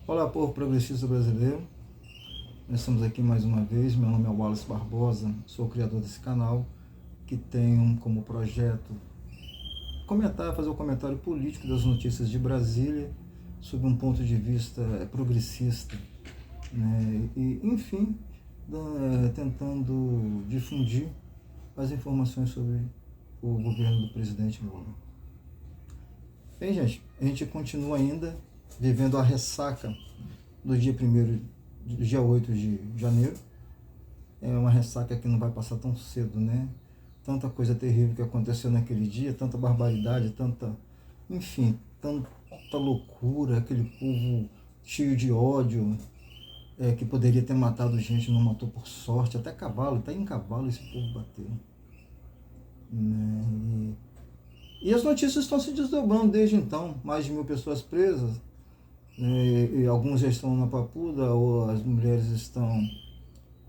Olá, povo progressista brasileiro. Nós estamos aqui mais uma vez. Meu nome é Wallace Barbosa, sou o criador desse canal, que tem como projeto fazer um comentário político das notícias de Brasília, sob um ponto de vista progressista, né? E, enfim, tentando difundir as informações sobre o governo do presidente Lula. Bem, gente, a gente continua ainda vivendo a ressaca do dia 8 de janeiro. É uma ressaca que não vai passar tão cedo, né? Tanta coisa terrível que aconteceu naquele dia, tanta barbaridade, enfim, tanta loucura, aquele povo cheio de ódio, que poderia ter matado gente, não matou por sorte, até cavalo, até em cavalo esse povo bateu. Né? E as notícias estão se desdobrando desde então, mais de 1.000 pessoas presas, e alguns já estão na Papuda, ou as mulheres estão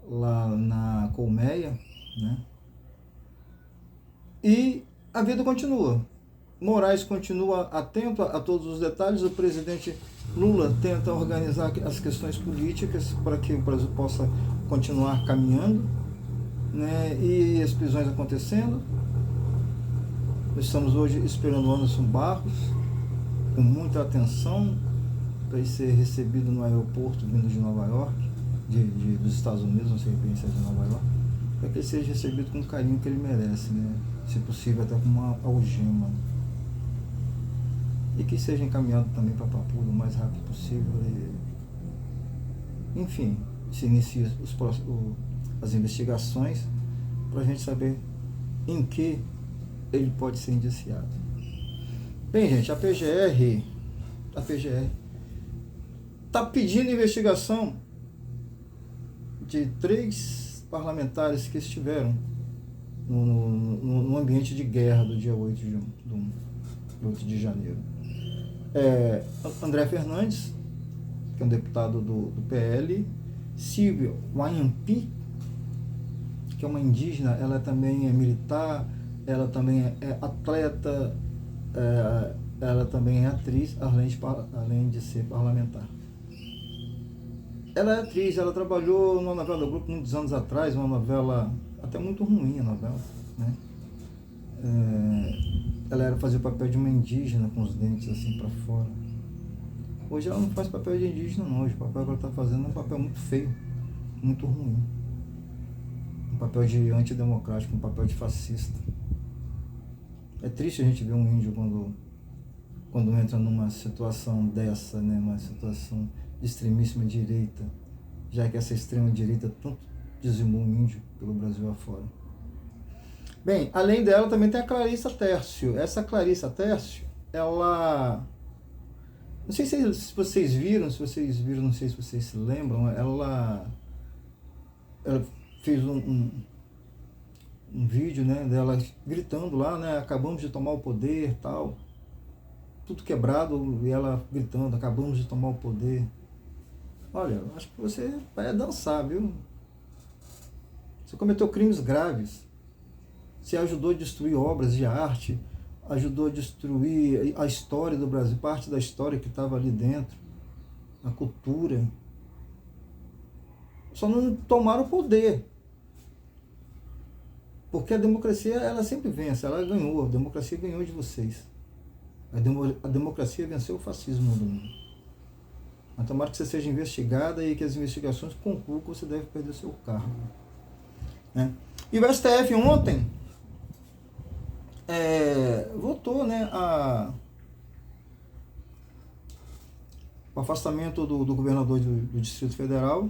lá na colmeia, né? E a vida continua. Moraes continua atento a todos os detalhes. O presidente Lula tenta organizar as questões políticas para que o Brasil possa continuar caminhando, né? E as prisões acontecendo. Nós estamos hoje esperando o Anderson Barros com muita atenção para ele ser recebido no aeroporto vindo de Nova York, dos Estados Unidos, não sei bem se é de Nova York, para que ele seja recebido com o carinho que ele merece, né? Se possível até com uma algema. E que seja encaminhado também para Papuda o mais rápido possível. Enfim, se inicia as investigações para a gente saber em que ele pode ser indiciado. Bem, gente, a PGR está pedindo investigação de 3 parlamentares que estiveram no ambiente de guerra do dia 8 de janeiro. André Fernandes, que é um deputado do PL, Silvia Wayampi, que é uma indígena, ela também é militar, ela também é atleta, ela também é atriz, além de ser parlamentar. Ela é atriz, ela trabalhou numa novela do Grupo muitos anos atrás, uma novela até muito ruim, a novela, né? Ela fazia o papel de uma indígena com os dentes assim para fora. Hoje ela não faz papel de indígena não, hoje o papel que ela está fazendo é um papel muito feio, muito ruim. Um papel de antidemocrático, um papel de fascista. É triste a gente ver um índio quando entra numa situação dessa, né? Uma situação de extremíssima direita, já que essa extrema direita tanto dizimou o índio pelo Brasil afora. Bem, além dela também tem a Clarissa Tércio. Essa Clarissa Tércio, ela... Não sei se vocês viram, não sei se vocês se lembram, ela fez um vídeo, né, dela gritando lá, né, acabamos de tomar o poder, tal, tudo quebrado, e ela gritando, acabamos de tomar o poder. Olha, acho que você vai dançar, viu? Você cometeu crimes graves. Você ajudou a destruir obras de arte, ajudou a destruir a história do Brasil, parte da história que estava ali dentro, a cultura. Só não tomaram o poder. Porque a democracia, ela sempre vence, ela ganhou, a democracia ganhou de vocês. A democracia venceu o fascismo no mundo. Mas tomara que você seja investigada e que as investigações concluam que você deve perder seu cargo. Né? E o STF ontem votou, né, o afastamento do governador do Distrito Federal,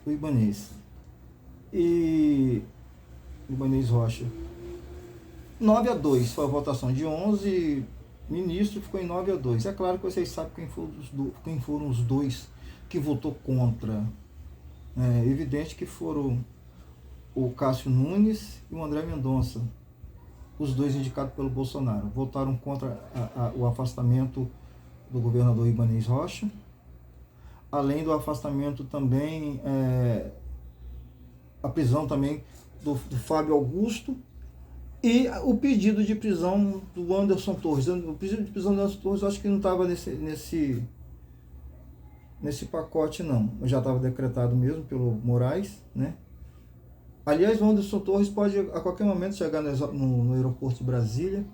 do Ibanez. E Ibanez Rocha. 9-2 foi a votação de 11 ministros, ficou em 9-2. É claro que vocês sabem quem foram os dois que votou contra. É evidente que foram o Cássio Nunes e o André Mendonça, os dois indicados pelo Bolsonaro. Votaram contra o afastamento do governador Ibanez Rocha, além do afastamento também, a prisão também do Fábio Augusto, e o pedido de prisão do Anderson Torres. O pedido de prisão do Anderson Torres eu acho que não estava nesse pacote não. Já estava decretado mesmo pelo Moraes, né? Aliás, o Anderson Torres pode a qualquer momento chegar no aeroporto de Brasília,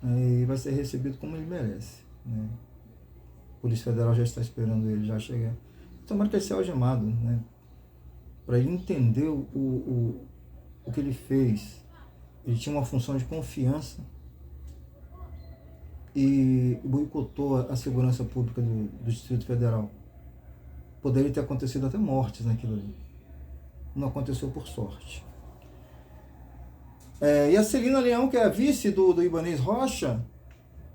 e vai ser recebido como ele merece, né? A Polícia Federal já está esperando ele já chegar. Tomara que ele seja algemado, né? Para ele entender o que ele fez. Ele tinha uma função de confiança e boicotou a segurança pública do Distrito Federal. Poderia ter acontecido até mortes naquilo ali. Não aconteceu por sorte. E a Celina Leão, que é a vice do Ibanez Rocha,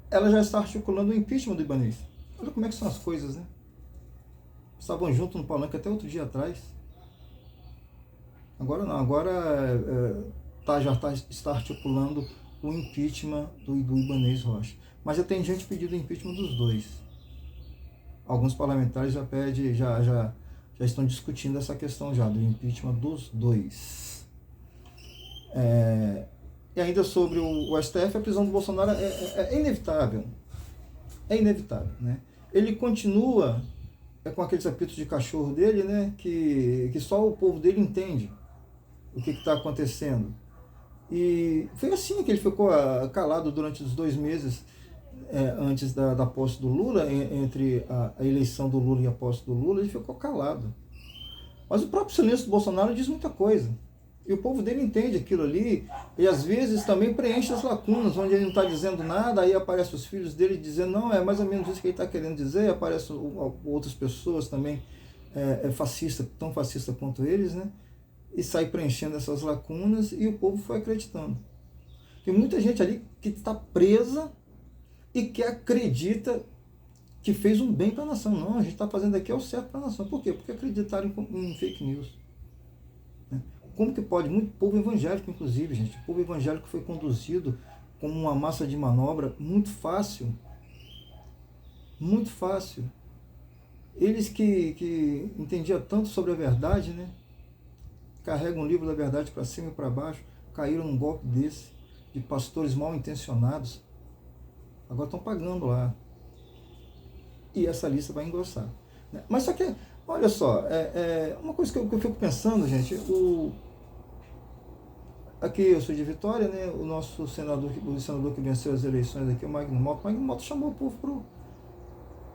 ela já está articulando o impeachment do Ibanez. Olha como é que são as coisas, né? Estavam juntos no palanque até outro dia atrás. Agora não, agora está articulando o impeachment do Ibanez Rocha. Mas já tem gente pedindo o impeachment dos dois. Alguns parlamentares já estão discutindo essa questão já, do impeachment dos dois. E ainda sobre o STF, a prisão do Bolsonaro é inevitável. É inevitável, né? Ele continua com aqueles apitos de cachorro dele, né? Que só o povo dele entende o que está acontecendo. E foi assim que ele ficou calado durante os 2 meses antes da posse do Lula, entre a eleição do Lula e a posse do Lula, ele ficou calado. Mas o próprio silêncio do Bolsonaro diz muita coisa. E o povo dele entende aquilo ali, e às vezes também preenche as lacunas, onde ele não está dizendo nada, aí aparecem os filhos dele dizendo, não, é mais ou menos isso que ele está querendo dizer, aparecem outras pessoas também tão fascistas quanto eles, né? E sai preenchendo essas lacunas, e o povo foi acreditando. Tem muita gente ali que está presa e que acredita que fez um bem para a nação. Não, a gente está fazendo aqui o certo para a nação. Por quê? Porque acreditaram em fake news. Como que pode? Muito povo evangélico, inclusive, gente. O povo evangélico foi conduzido como uma massa de manobra muito fácil. Muito fácil. Eles que entendiam tanto sobre a verdade, né? Carregam o livro da verdade para cima e para baixo, caíram num golpe desse, de pastores mal intencionados. Agora estão pagando lá. E essa lista vai engrossar. Né? Mas só que, olha só, uma coisa que eu fico pensando, gente, aqui eu sou de Vitória, né? O nosso senador que venceu as eleições aqui, o Magno Mota chamou o povo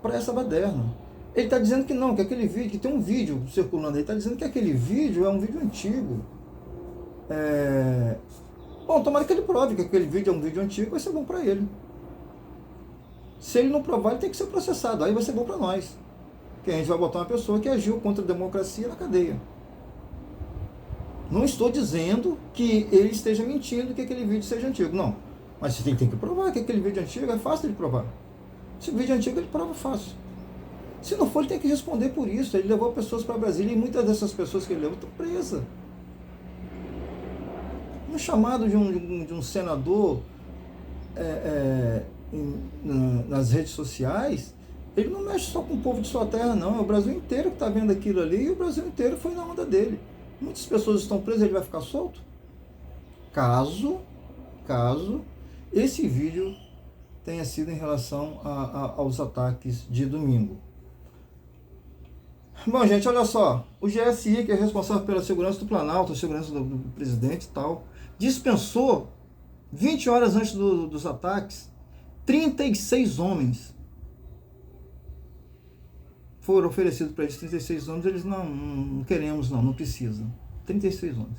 para essa baderna. Ele está dizendo que não, que aquele vídeo, que tem um vídeo circulando aí, está dizendo que aquele vídeo é um vídeo antigo. Bom, tomara que ele prove que aquele vídeo é um vídeo antigo, vai ser bom para ele. Se ele não provar, ele tem que ser processado, aí vai ser bom para nós. Que a gente vai botar uma pessoa que agiu contra a democracia na cadeia. Não estou dizendo que ele esteja mentindo, que aquele vídeo seja antigo, não. Mas você tem que provar que aquele vídeo antigo é fácil de provar. Se o vídeo é antigo, ele prova fácil. Se não for, ele tem que responder por isso. Ele levou pessoas para Brasília e muitas dessas pessoas que ele levou estão presas. No chamado de um senador nas redes sociais, ele não mexe só com o povo de sua terra, não. É o Brasil inteiro que está vendo aquilo ali e o Brasil inteiro foi na onda dele. Muitas pessoas estão presas, ele vai ficar solto? Caso esse vídeo tenha sido em relação aos ataques de domingo. Bom, gente, olha só. O GSI, que é responsável pela segurança do Planalto, a segurança do presidente e tal, dispensou, 20 horas antes dos ataques, 36 homens. Foram oferecidos para eles 36 homens, eles não queremos, não precisam. 36 homens.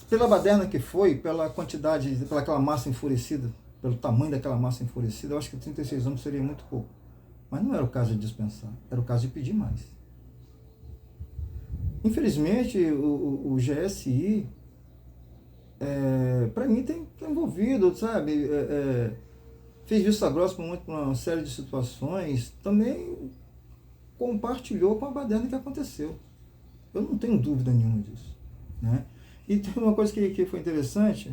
Pela baderna que foi, pela quantidade, pela aquela massa enfurecida, pelo tamanho daquela massa enfurecida, eu acho que 36 homens seria muito pouco. Mas não era o caso de dispensar, era o caso de pedir mais. Infelizmente, o GSI, para mim, tem envolvido, sabe? Fez vista grossa por uma série de situações, também compartilhou com a baderna que aconteceu. Eu não tenho dúvida nenhuma disso. Né? E tem uma coisa que foi interessante,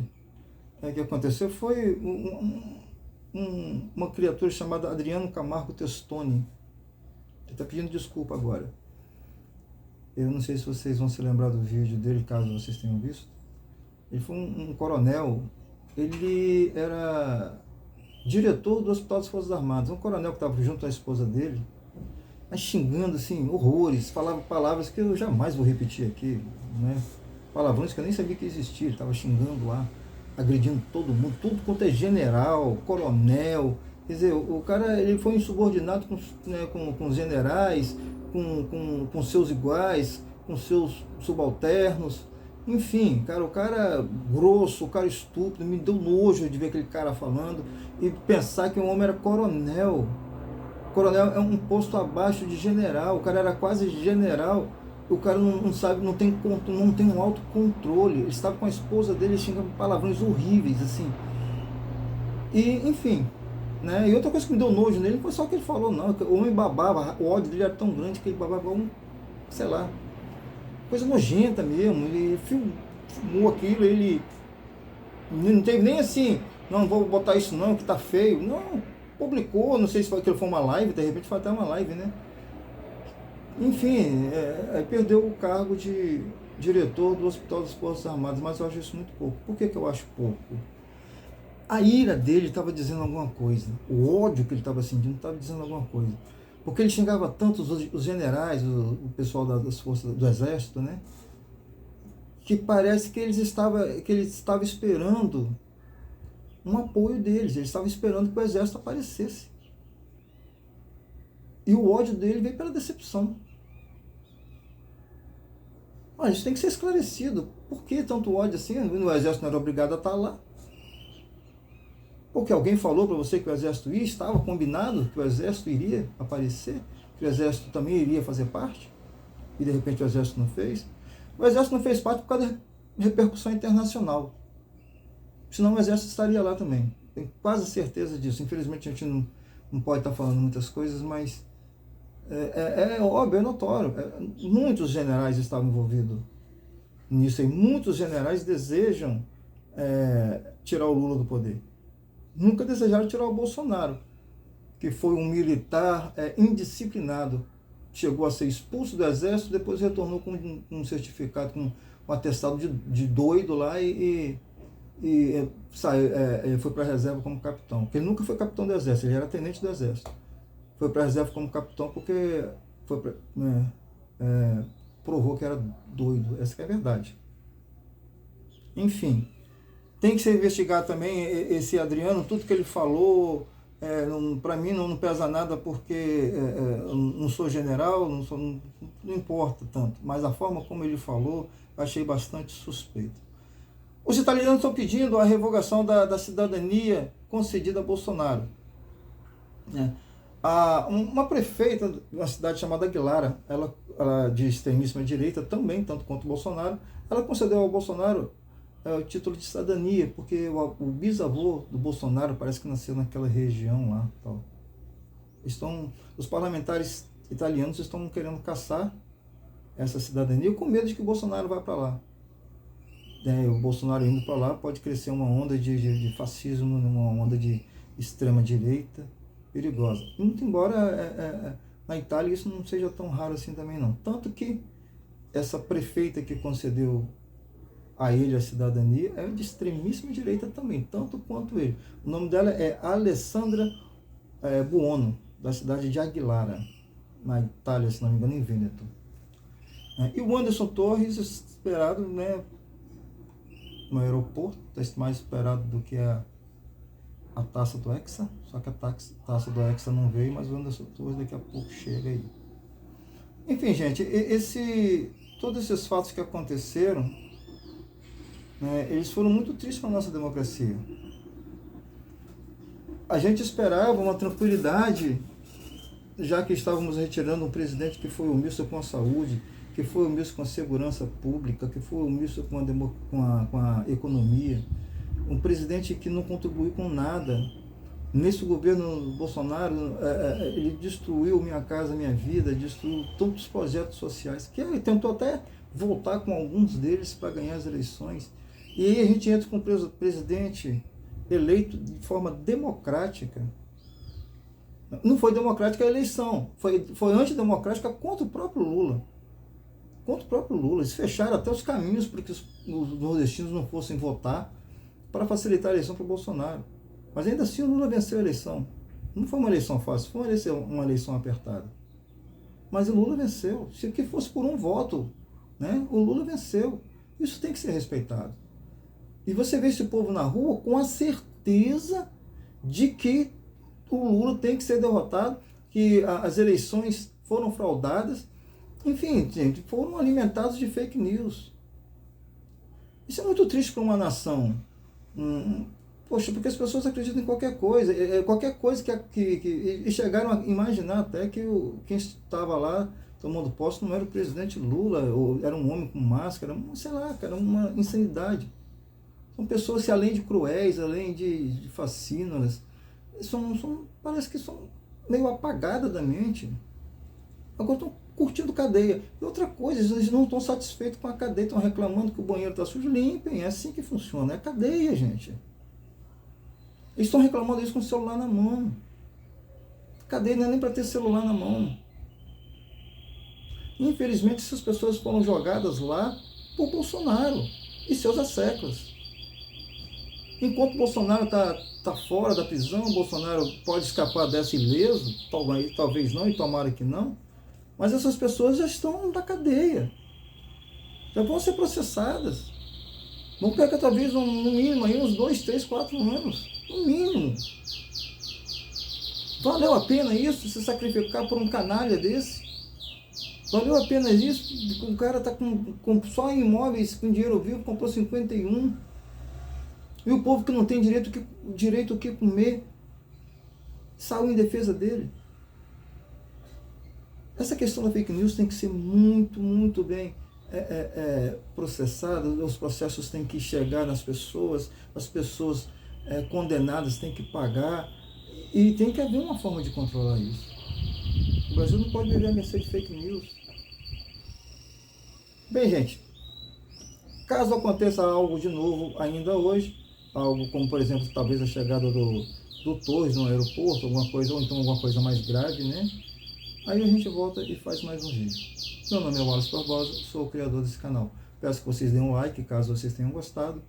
que aconteceu, foi uma criatura chamada Adriano Camargo Testoni. Ele está pedindo desculpa agora. Eu não sei se vocês vão se lembrar do vídeo dele, caso vocês tenham visto. Ele foi um coronel, ele era diretor do Hospital das Forças Armadas, um coronel que estava junto à esposa dele, mas xingando assim, horrores, falava palavras que eu jamais vou repetir aqui, né? Palavrões que eu nem sabia que existia, ele estava xingando lá, agredindo todo mundo, tudo quanto é general, coronel, quer dizer, o cara ele foi insubordinado com os generais, com seus iguais, com seus subalternos, enfim, cara, o cara grosso, o cara estúpido, me deu nojo de ver aquele cara falando e pensar que um homem era coronel. Coronel é um posto abaixo de general, o cara era quase general, o cara não sabe, não tem um autocontrole. Ele estava com a esposa dele xingando palavrões horríveis, assim. E, enfim, né? E outra coisa que me deu nojo nele não foi só o que ele falou, não. O homem babava, o ódio dele era tão grande que ele babava sei lá, coisa nojenta mesmo. Ele filmou aquilo, ele não teve nem assim, não vou botar isso não, que tá feio. Não, publicou, não sei se aquilo foi uma live, de repente foi até uma live, né? Enfim, aí perdeu o cargo de diretor do Hospital das Forças Armadas, mas eu acho isso muito pouco. Por que eu acho pouco? A ira dele estava dizendo alguma coisa, o ódio que ele estava sentindo estava dizendo alguma coisa. Porque ele xingava tanto os generais, o pessoal das forças do exército, né? Que parece que ele estava esperando um apoio deles, ele estava esperando que o exército aparecesse. E o ódio dele veio pela decepção. Isso tem que ser esclarecido. Por que tanto ódio assim? O exército não era obrigado a estar lá. Porque alguém falou para você que o exército ia, estava combinado que o exército iria aparecer, que o exército também iria fazer parte, e de repente o exército não fez. O exército não fez parte por causa da repercussão internacional. Senão o exército estaria lá também. Tenho quase certeza disso. Infelizmente a gente não pode estar falando muitas coisas, mas é óbvio, é notório. Muitos generais estavam envolvidos nisso, e muitos generais desejam tirar o Lula do poder. Nunca desejaram tirar o Bolsonaro, que foi um militar indisciplinado. Chegou a ser expulso do exército, depois retornou com um certificado, com um atestado de doido lá e foi para a reserva como capitão. Porque ele nunca foi capitão do exército, ele era tenente do exército. Foi para a reserva como capitão porque provou que era doido. Essa que é a verdade. Enfim, tem que ser investigado também esse Adriano, tudo que ele falou. Para mim não pesa nada porque não sou general, não importa tanto. Mas a forma como ele falou, eu achei bastante suspeito. Os italianos estão pedindo a revogação da cidadania concedida a Bolsonaro. Uma prefeita de uma cidade chamada Aguilara, ela de extremíssima direita também, tanto quanto o Bolsonaro, ela concedeu ao Bolsonaro o título de cidadania, porque o bisavô do Bolsonaro parece que nasceu naquela região lá. Tal. Os parlamentares italianos estão querendo caçar essa cidadania com medo de que o Bolsonaro vá para lá. O Bolsonaro indo para lá pode crescer uma onda de fascismo, uma onda de extrema direita perigosa. Muito embora na Itália isso não seja tão raro assim também não. Tanto que essa prefeita que concedeu a ele a cidadania é de extremíssima direita também, tanto quanto ele. O nome dela é Alessandra Buono, da cidade de Aguilara, na Itália, se não me engano, em Vêneto. E o Anderson Torres, esperado, né, no aeroporto, está mais esperado do que a taça do Hexa, só que a taça do Hexa não veio, mas o Anderson Torres daqui a pouco chega aí. Enfim, gente, todos esses fatos que aconteceram, eles foram muito tristes para a nossa democracia. A gente esperava uma tranquilidade, já que estávamos retirando um presidente que foi omisso com a saúde, que foi omisso com a segurança pública, que foi omisso com a economia, um presidente que não contribuiu com nada. Nesse governo Bolsonaro, ele destruiu Minha Casa Minha Vida, destruiu todos os projetos sociais, que ele tentou até voltar com alguns deles para ganhar as eleições. E aí a gente entra com o presidente eleito de forma democrática. Não foi democrática a eleição, foi antidemocrática contra o próprio Lula. Contra o próprio Lula. Eles fecharam até os caminhos para que os nordestinos não fossem votar para facilitar a eleição para o Bolsonaro. Mas ainda assim o Lula venceu a eleição. Não foi uma eleição fácil, foi uma eleição apertada. Mas o Lula venceu. Se que fosse por um voto, né, o Lula venceu. Isso tem que ser respeitado. E você vê esse povo na rua com a certeza de que o Lula tem que ser derrotado, que as eleições foram fraudadas. Enfim, gente, foram alimentados de fake news. Isso é muito triste para uma nação. Poxa, porque as pessoas acreditam em qualquer coisa e chegaram a imaginar até que quem estava lá tomando posse não era o presidente Lula, ou era um homem com máscara, sei lá, cara, uma insanidade. São pessoas que, além de cruéis, além de fascínoras, parece que são meio apagadas da mente. Agora estão curtindo cadeia. E outra coisa, eles não estão satisfeitos com a cadeia, estão reclamando que o banheiro está sujo. Limpem, é assim que funciona, é cadeia, gente. Eles estão reclamando isso com o celular na mão. Cadeia não é nem para ter celular na mão. Infelizmente, essas pessoas foram jogadas lá por Bolsonaro e seus asseclas. Enquanto Bolsonaro está fora da prisão, Bolsonaro pode escapar dessa ileso, talvez não, e tomara que não, mas essas pessoas já estão na cadeia, já vão ser processadas, vão pegar talvez no mínimo aí uns 2, 3, 4 anos, no mínimo. Valeu a pena isso, se sacrificar por um canalha desse? Valeu a pena isso? O cara está com só em imóveis, com dinheiro vivo, comprou 51. E o povo que não tem direito o que comer, saiu em defesa dele. Essa questão da fake news tem que ser muito, muito bem processada. Os processos têm que chegar nas pessoas, as pessoas condenadas têm que pagar, e tem que haver uma forma de controlar isso. O Brasil não pode viver à mercê de fake news. Bem, gente, caso aconteça algo de novo ainda hoje, algo como, por exemplo, talvez a chegada do Torres no aeroporto, alguma coisa, ou então alguma coisa mais grave, né? Aí a gente volta e faz mais um vídeo. Meu nome é Wallace Barbosa, sou o criador desse canal. Peço que vocês deem um like, caso vocês tenham gostado,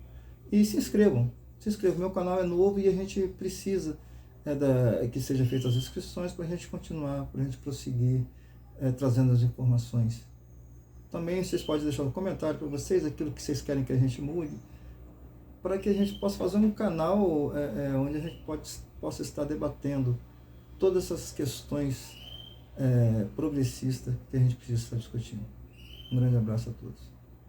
e se inscrevam. Se inscrevam, meu canal é novo e a gente precisa que sejam feitas as inscrições para a gente continuar, para a gente prosseguir trazendo as informações. Também vocês podem deixar um comentário para vocês, aquilo que vocês querem que a gente mude, para que a gente possa fazer um canal onde a gente possa estar debatendo todas essas questões progressistas que a gente precisa estar discutindo. Um grande abraço a todos.